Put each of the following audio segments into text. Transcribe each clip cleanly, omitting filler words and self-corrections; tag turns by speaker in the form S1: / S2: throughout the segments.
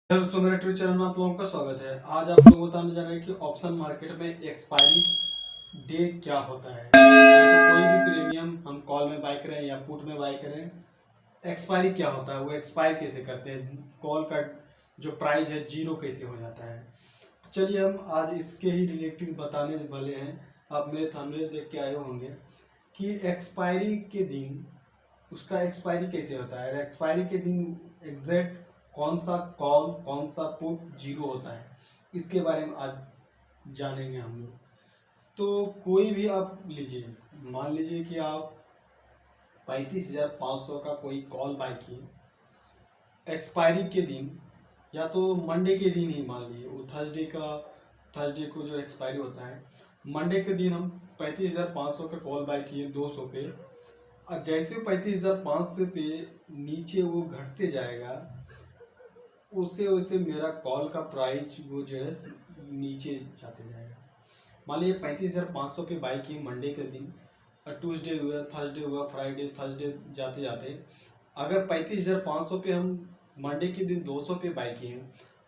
S1: दोस्तों मेरे Twitter channel में आप लोगों का स्वागत है। आज आप लोग बताने जा रहे हैं कि ऑप्शन मार्केट में एक्सपायरी डे क्या होता है। तो कोई भी प्रीमियम हम कॉल में बाय करें या पुट में बाय करें, एक्सपायरी क्या होता है, वो एक्सपायर कैसे करते हैं, कॉल का जो प्राइस है जीरो कैसे हो जाता है। चलिए हम आज इसके ही रिलेटेड बताने वाले हैं। आप मेरे थंबनेल देख के आए होंगे कि एक्सपायरी के दिन उसका एक्सपायरी कैसे होता है। एक्सपायरी के दिन एग्जैक्ट कौन सा कॉल कौन सा पुट जीरो होता है, इसके बारे में आज जानेंगे हम लोग। तो कोई भी आप लीजिए, मान लीजिए कि आप 35,500 का कोई कॉल बाय किए, एक्सपायरी के दिन या तो मंडे के दिन ही मान लीजिए, वो थर्सडे को जो एक्सपायरी होता है, मंडे के दिन हम 35,500 का कॉल बाय किए 200 पे, और जैसे 35,500 पे नीचे वो घटते जाएगा, उससे वैसे मेरा कॉल का प्राइस वो जो है नीचे जाते जाएगा। मान लीजिए 35,500 पे बाई की मंडे के दिन, और ट्यूसडे हुआ, थर्सडे हुआ, फ्राइडे, थर्सडे जाते जाते अगर 35,500 पे हम मंडे के दिन 200 पे बाई किए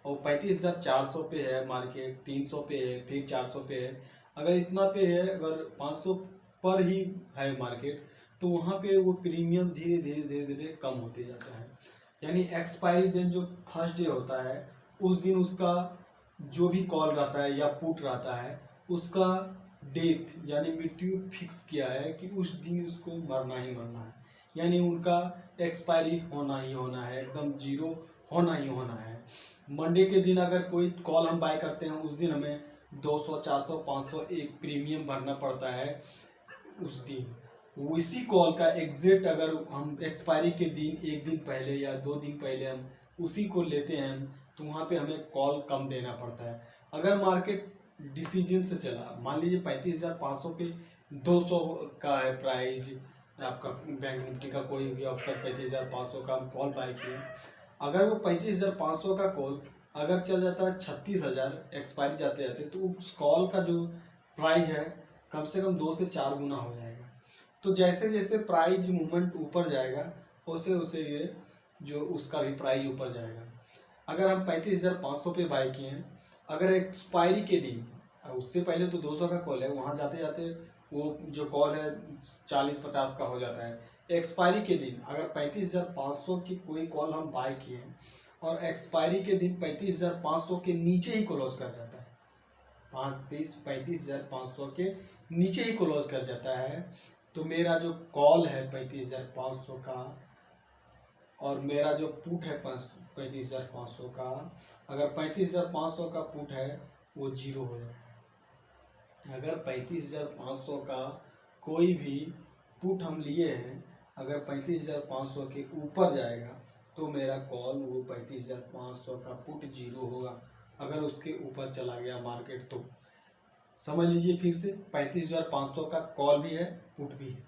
S1: और 35,400 पे है मार्केट, 300 पे है, फिर 400 पे है, अगर इतना पे है, अगर 500 पर ही है मार्केट, तो वहाँ पे वो प्रीमियम धीरे धीरे धीरे धीरे कम होते जाता है। यानी एक्सपायरी दिन जो थर्सडे होता है, उस दिन उसका जो भी कॉल रहता है या पुट रहता है, उसका डेथ यानी मृत्यु फिक्स किया है कि उस दिन उसको मरना ही मरना है। यानी उनका एक्सपायरी होना ही होना है, एकदम जीरो होना ही होना है। मंडे के दिन अगर कोई कॉल हम बाय करते हैं, उस दिन हमें 200, 400, 500 एक प्रीमियम भरना पड़ता है उस दिन। उसी कॉल का एग्जैक्ट अगर हम एक्सपायरी के दिन एक दिन पहले या 2 दिन पहले हम उसी को लेते हैं, तो वहाँ पे हमें कॉल कम देना पड़ता है। अगर मार्केट डिसीजन से चला, मान लीजिए 35,500 पे 200 का है प्राइस, आपका बैंक निफ्टी का कोई भी ऑप्शन 35,500 का हम कॉल बाय किए, अगर वो 35,500 का कॉल अगर चल जाता है 36,000 एक्सपायरी जाते जाते, तो उस कॉल का जो प्राइस है कम से कम 2 से 4 गुना हो जाएगा। तो जैसे जैसे प्राइस मूवमेंट ऊपर जाएगा, वैसे वैसे ये जो उसका भी प्राइस ऊपर जाएगा। अगर हम 35,500 पे बाई किए हैं, अगर एक्सपायरी के दिन, उससे पहले तो 200 का कॉल है, वहाँ जाते जाते वो जो कॉल है 40-50 का हो जाता है। एक्सपायरी के दिन अगर 35,500 की कोई कॉल हम बाय किए हैं और एक्सपायरी के दिन 35,500 के नीचे ही क्लोज कर जाता है, 35,500 के नीचे ही क्लोज कर जाता है, तो मेरा जो कॉल है 35,500 का और मेरा जो पुट है 35,500 का, अगर 35,500 का पुट है वो जीरो हो जाएगा। अगर 35,500 का कोई भी पुट हम लिए हैं, अगर 35,500 के ऊपर जाएगा, तो मेरा कॉल वो 35,500 का पुट जीरो होगा। अगर उसके ऊपर चला गया मार्केट, तो समझ लीजिए फिर से 35,500 का कॉल भी है, पुट भी है।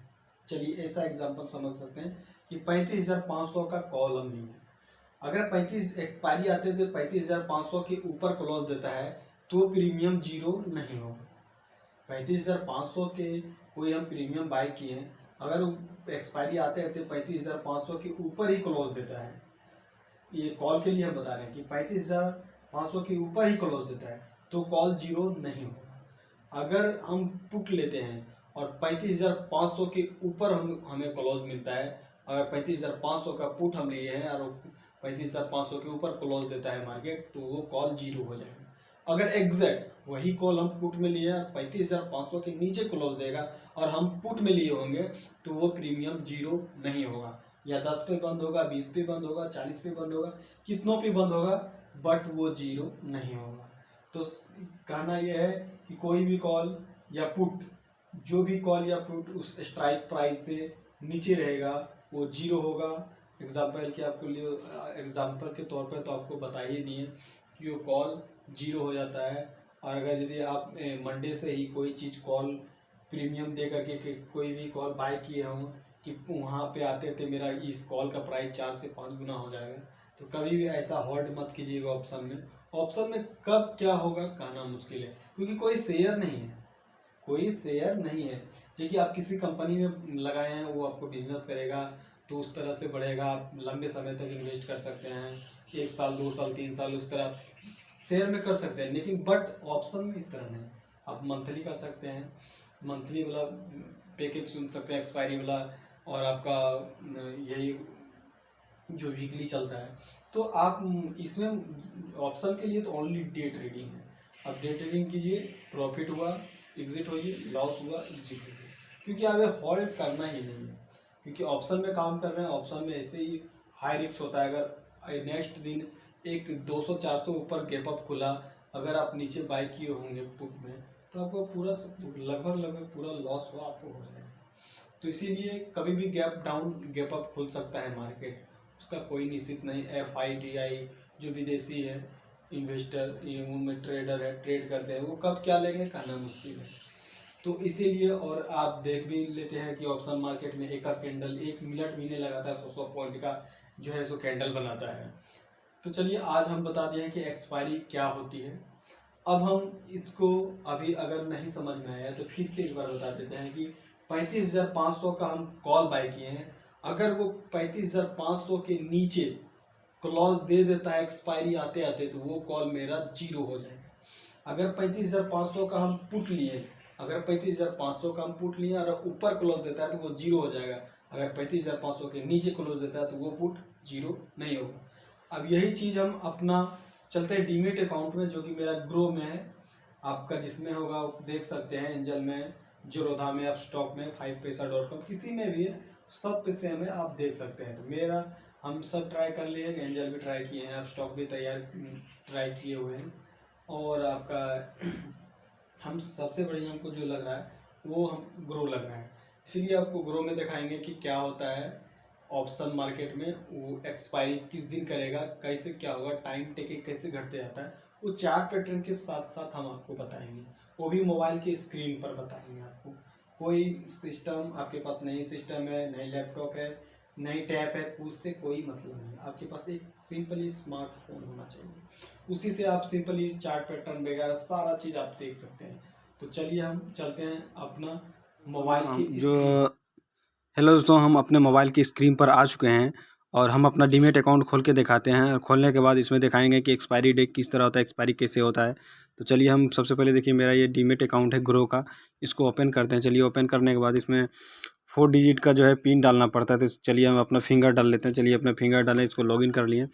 S1: चलिए ऐसा एग्जांपल समझ सकते हैं कि 35,500 का कॉल हम लिए, अगर 35 एक्सपायरी आते थे 35,500 के ऊपर क्लोज देता है, तो प्रीमियम जीरो नहीं होगा। 35,500 के कोई हम प्रीमियम बाय किए हैं, अगर एक्सपायरी आते आते 35,500 के ऊपर ही क्लोज देता है, ये कॉल के लिए हम बता रहे हैं कि 35,500 के ऊपर ही क्लोज देता है, तो कॉल जीरो नहीं होगा। अगर हम पुट लेते हैं और 35,500 के ऊपर हमें क्लोज मिलता है, अगर 35,500 का पुट हम लिए हैं और 35,500 के ऊपर क्लोज देता है मार्केट, तो वो कॉल जीरो हो जाएगा। अगर एग्जैक्ट वही कॉल हम पुट में लिए हैं 35,500 के नीचे क्लोज देगा और हम पुट में लिए होंगे, तो वो प्रीमियम जीरो नहीं होगा। या 10 पे बंद होगा, 20 पे बंद होगा, 40 पे बंद होगा, कितनों पे बंद होगा, बट वो जीरो नहीं होगा। तो कहना यह है कि कोई भी कॉल या पुट, जो भी कॉल या पुट उस स्ट्राइक प्राइस से नीचे रहेगा, वो जीरो होगा। एग्जाम्पल के आपको लिए एग्जाम्पल के तौर पर तो आपको बता ही दिए कि वो कॉल जीरो हो जाता है। और अगर यदि आप मंडे से ही कोई चीज़ कॉल प्रीमियम दे करके कोई भी कॉल बाय किए हों कि वहाँ पे आते थे मेरा इस कॉल का प्राइस 4 से 5 गुना हो जाएगा, तो कभी भी ऐसा होल्ड मत कीजिएगा ऑप्शन में। ऑप्शन में कब क्या होगा कहना मुश्किल है, क्योंकि कोई शेयर नहीं है, कोई शेयर नहीं है। जो कि आप किसी कंपनी में लगाए हैं, वो आपको बिजनेस करेगा तो उस तरह से बढ़ेगा, आप लंबे समय तक इन्वेस्ट कर सकते हैं, 1 साल 2 साल 3 साल उस तरह शेयर में कर सकते हैं, लेकिन बट ऑप्शन में इस तरह नहीं। आप मंथली कर सकते हैं, मंथली वाला पैकेज चुन सकते हैं एक्सपायरी वाला, और आपका यही जो वीकली चलता है। तो आप इसमें ऑप्शन के लिए तो ओनली डे ट्रेडिंग है। अब डे ट्रेडिंग कीजिए, प्रॉफिट हुआ एग्जिट होइए, लॉस हुआ एग्जिट होइए, क्योंकि आप होल्ड करना ही नहीं है, क्योंकि ऑप्शन में काम कर रहे हैं। ऑप्शन में ऐसे ही हाई रिस्क होता है। अगर नेक्स्ट दिन एक 200-400 ऊपर गैप अप खुला, अगर आप नीचे बाई किए होंगे पुट में, तो आपको पूरा लगभग पूरा लॉस हुआ आपको हो जाएगा। तो इसीलिए कभी भी गैप डाउन गैप अप खुल सकता है मार्केट, उसका कोई निश्चित नहीं। FIDI जो विदेशी है इन्वेस्टर, ये उनमें ट्रेडर है, ट्रेड करते हैं, वो कब क्या लेंगे कहना मुश्किल है। तो इसीलिए, और आप देख भी लेते हैं कि ऑप्शन मार्केट में एक कैंडल 1 मिनट भी नहीं लगाता, 100 पॉइंट का जो है सो कैंडल बनाता है। तो चलिए आज हम बता दिए हैं कि एक्सपायरी क्या होती है। अब हम इसको अभी अगर नहीं समझ में आया तो फिर से एक बार बता देते हैं कि 35,500 का हम कॉल बाय किए हैं। अगर वो 35,500 के नीचे क्लॉज दे देता है एक्सपायरी आते आते, तो वो कॉल मेरा 0 हो जाएगा। अगर 35,500 का हम पुट लिए, अगर 35,500 का हम पुट लिए और ऊपर क्लोज देता है तो वो 0 हो जाएगा। अगर 35,500 के नीचे क्लोज देता है तो वो पुट 0 नहीं होगा। अब यही चीज़ हम अपना चलते हैं डीमेट अकाउंट में, जो कि मेरा ग्रो में है, आपका जिसमें होगा आप देख सकते हैं, एंजल में, जोरोधा में, आप स्टॉक में, 5paisa.com, किसी में भी है, सब पे सेम है, आप देख सकते हैं। तो मेरा हम सब ट्राई कर लिए हैं, एंजल भी ट्राई किए हैं, आप स्टॉक भी ट्राई किए हुए हैं, और आपका हम सबसे बढ़िया हमको जो लग रहा है वो हम ग्रो लग रहा है। इसीलिए आपको ग्रो में दिखाएंगे कि क्या होता है ऑप्शन मार्केट में, वो एक्सपायरी किस दिन करेगा, कैसे क्या होगा, टाइम टेकिंग कैसे घटते जाता है, वो चार्ट पैटर्न के साथ साथ हम आपको बताएंगे, वो भी मोबाइल के स्क्रीन पर बताएंगे आपको। कोई सिस्टम आपके पास नहीं, सिस्टम है नहीं, लैपटॉप है नहीं, टैब है, उससे कोई मतलब नहीं। आपके पास एक सिंपली स्मार्टफोन होना चाहिए, उसी से आप सिंपली चार्ट पैटर्न वगैरह सारा चीज़ आप देख सकते हैं। तो चलिए हम चलते हैं अपना मोबाइल की
S2: जो हेलो दोस्तों, हम अपने मोबाइल की स्क्रीन पर आ चुके हैं और हम अपना डीमेट अकाउंट खोल के दिखाते हैं। और खोलने के बाद इसमें दिखाएंगे कि एक्सपायरी डेट किस तरह होता है, एक्सपायरी कैसे होता है। तो चलिए हम सबसे पहले देखिए, मेरा ये डीमेट अकाउंट है ग्रो का, इसको ओपन करते हैं। चलिए ओपन करने के बाद इसमें 4 डिजिट का जो है पिन डालना पड़ता है। तो चलिए हम अपना फिंगर डाल लेते हैं। चलिए अपना फिंगर डालें, इसको लॉगिन कर लिए।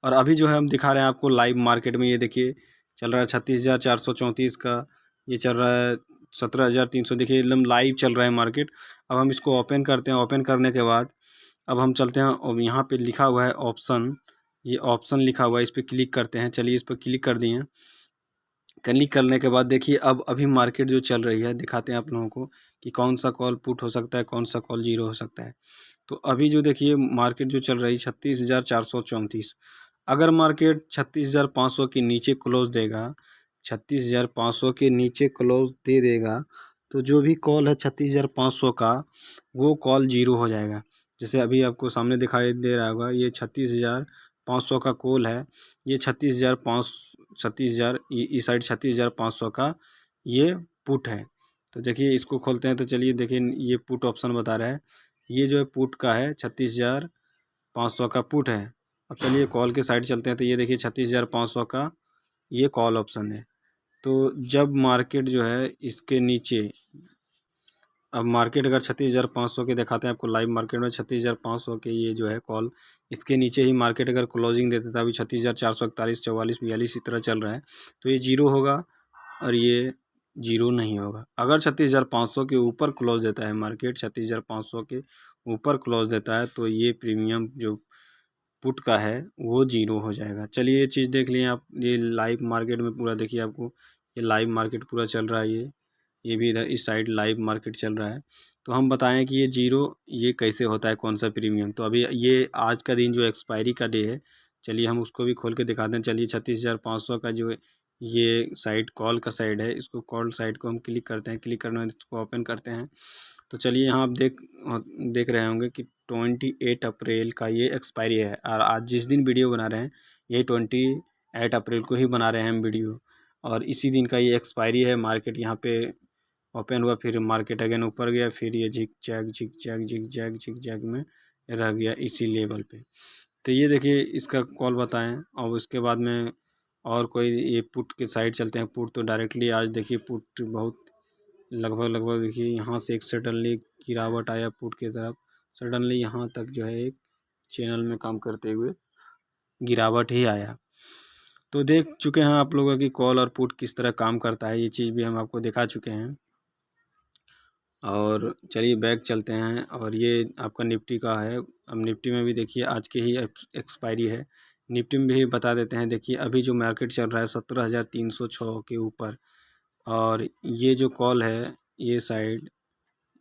S2: और अभी जो है हम दिखा रहे हैं आपको लाइव मार्केट में, ये देखिए चल रहा है 36,434 का, ये चल रहा है 17,300, देखिए एकदम लाइव चल रहा है मार्केट। अब हम इसको ओपन करते हैं। ओपन करने के बाद अब हम चलते हैं, और यहाँ पे लिखा हुआ है ऑप्शन, ये ऑप्शन लिखा हुआ है, इस पर क्लिक करते हैं। चलिए इस पर क्लिक कर दिए। क्लिक करने के बाद देखिए अब अभी मार्केट जो चल रही है, दिखाते हैं आप लोगों को कि कौन सा कॉल पुट हो सकता है, कौन सा कॉल 0 हो सकता है। तो अभी जो देखिए मार्केट जो चल रही है 36,434, अगर मार्केट 36,500 के नीचे क्लोज देगा, 36,500 के नीचे क्लोज दे देगा, तो जो भी कॉल है 36,500 का, वो कॉल 0 हो जाएगा। जैसे अभी आपको सामने दिखाई दे रहा होगा, ये 36,500 का कॉल है, ये 36,000 इस साइड 36,500 का ये पुट है। तो देखिए इसको खोलते हैं, तो चलिए देखिए ये पुट ऑप्शन बता रहा है, ये जो है पुट का है 36,500 का पुट है। अब चलिए कॉल के साइड चलते हैं, तो ये देखिए 36,500 का ये कॉल ऑप्शन है। तो जब मार्केट जो है इसके नीचे, अब मार्केट अगर 36,500 के दिखाते हैं आपको, लाइव मार्केट में 36,500 के ये जो है कॉल, इसके नीचे ही मार्केट अगर क्लोजिंग देते था, अभी 36,441, 44, 42 इस तरह चल रहा है, तो ये 0 होगा और ये 0 नहीं होगा। अगर 36,500 के ऊपर क्लोज देता है मार्केट, 36,500 के ऊपर क्लोज देता है, तो ये प्रीमियम जो पुट का है वो 0 हो जाएगा। चलिए ये चीज़ देख लिए आप, ये लाइव मार्केट में पूरा देखिए आपको, ये लाइव मार्केट पूरा चल रहा है, ये भी इधर इस साइड लाइव मार्केट चल रहा है। तो हम बताएं कि ये 0 ये कैसे होता है, कौन सा प्रीमियम। तो अभी ये आज का दिन जो एक्सपायरी का डे है, चलिए हम उसको भी खोल के दिखाते हैं। चलिए 36,500 का जो ये साइड कॉल का साइड है, इसको कॉल साइड को हम क्लिक करते हैं। क्लिक करने में इसको ओपन करते हैं। तो चलिए यहाँ आप देख रहे होंगे कि 28 अप्रैल का ये एक्सपायरी है, और आज जिस दिन वीडियो बना रहे हैं ये 28 अप्रैल को ही बना रहे हैं हम वीडियो, और इसी दिन का ये एक्सपायरी है। मार्केट यहाँ पे ओपन हुआ, फिर मार्केट अगेन ऊपर गया, फिर ये झिक जैग में रह गया इसी लेवल पे। तो ये देखिए इसका कॉल बताएं। और उसके बाद में और कोई ये पुट के साइड चलते हैं। पुट तो डायरेक्टली आज देखिए पुट बहुत लगभग देखिए यहाँ से एक सडनली गिरावट आया पुट की तरफ। सडनली यहाँ तक जो है एक चैनल में काम करते हुए गिरावट ही आया। तो देख चुके हैं आप लोगों की कॉल और पुट किस तरह काम करता है, ये चीज़ भी हम आपको दिखा चुके हैं। और चलिए बैक चलते हैं। और ये आपका निफ्टी का है। अब निफ्टी में भी देखिए आज की ही एक्सपायरी है। निफ्टी में भी बता देते हैं। देखिए अभी जो मार्केट चल रहा है 17,306 के ऊपर। और ये जो कॉल है ये साइड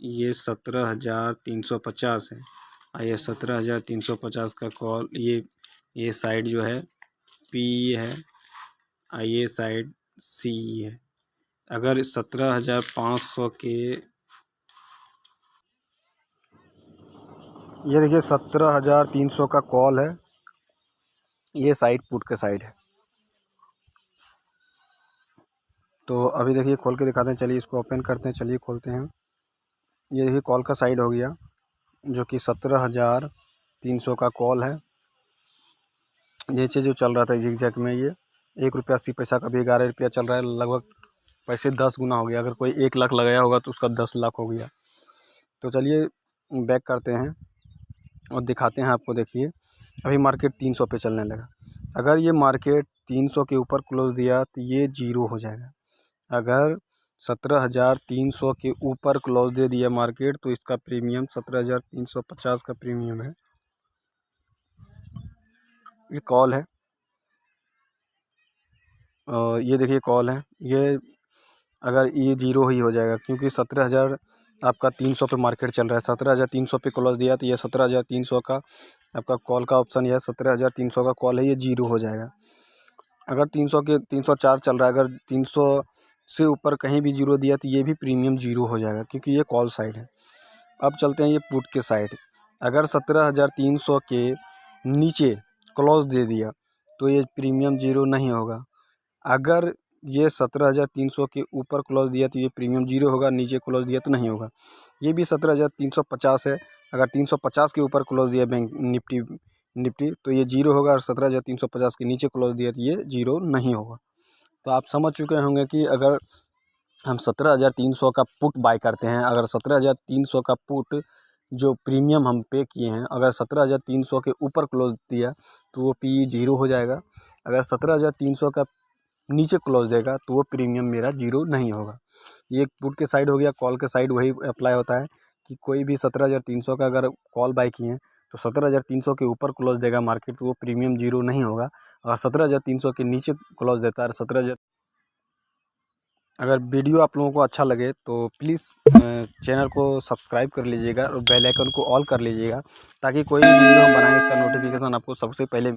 S2: ये 17,350 है। और ये 17,350 का कॉल ये साइड जो है पी है और ये साइड सी है। अगर 17,500 के ये देखिए 17,300 का कॉल है। ये साइड पुट का साइड है। तो अभी देखिए खोल के दिखाते हैं। चलिए इसको ओपन करते हैं। चलिए खोलते हैं। ये देखिए कॉल का साइड हो गया जो कि 17,300 का कॉल है। नीचे जो चल रहा था जिगजैग में ये ₹1.80 का भी 11 रुपया चल रहा है। लगभग पैसे 10 गुना हो गया। अगर कोई 1 लाख लगाया होगा तो उसका 10 लाख हो गया। तो चलिए बैक करते हैं और दिखाते हैं आपको। देखिए अभी मार्केट 300 पे चलने लगा। अगर ये मार्केट 300 के ऊपर क्लोज दिया तो ये जीरो हो जाएगा। अगर 17,300 के ऊपर क्लोज दे दिया मार्केट तो इसका प्रीमियम 17,350 का प्रीमियम है। ये कॉल है और ये देखिए कॉल है। ये अगर ये जीरो ही हो जाएगा क्योंकि 17,000 आपका 300 पे मार्केट चल रहा है। 17,300 पे क्लोज दिया तो ये 17,300 का आपका कॉल का ऑप्शन है। 17,300 का कॉल है, ये जीरो हो जाएगा। अगर 300 के 304 चल रहा है, अगर 300 से ऊपर कहीं भी जीरो दिया तो ये भी प्रीमियम जीरो हो जाएगा क्योंकि ये कॉल साइड है। अब चलते हैं ये पुट के साइड। अगर 17,300 के नीचे क्लोज दे दिया तो ये प्रीमियम जीरो नहीं होगा। अगर ये 17,300 के ऊपर क्लोज दिया तो ये प्रीमियम जीरो होगा, नीचे क्लोज दिया तो नहीं होगा। ये भी 17,350 है। अगर 350 के ऊपर क्लोज दिया बैंक निफ्टी तो ये जीरो होगा। और 17,350 के नीचे क्लोज दिया तो ये जीरो नहीं होगा। तो आप समझ चुके होंगे कि अगर हम 17,300 का पुट बाय करते हैं, अगर 17,300 का पुट जो प्रीमियम हम पे किए हैं, अगर 17,300 के ऊपर क्लोज दिया तो वो पी जीरो हो जाएगा। अगर 17,300 का नीचे क्लोज देगा तो वो प्रीमियम मेरा जीरो नहीं होगा। ये एक पुट के साइड हो गया। कॉल के साइड वही अप्लाई होता है कि कोई भी 17,300 का अगर कॉल बाय किए हैं तो 17,300 के ऊपर क्लोज देगा मार्केट तो वो प्रीमियम जीरो नहीं होगा। और 17,300 के नीचे क्लोज देता है 17,000। अगर वीडियो आप लोगों को अच्छा लगे तो प्लीज़ चैनल को सब्सक्राइब कर लीजिएगा और बेल आइकन को ऑल कर लीजिएगा ताकि कोई भी वीडियो हम बनाएं उसका नोटिफिकेशन आपको सबसे पहले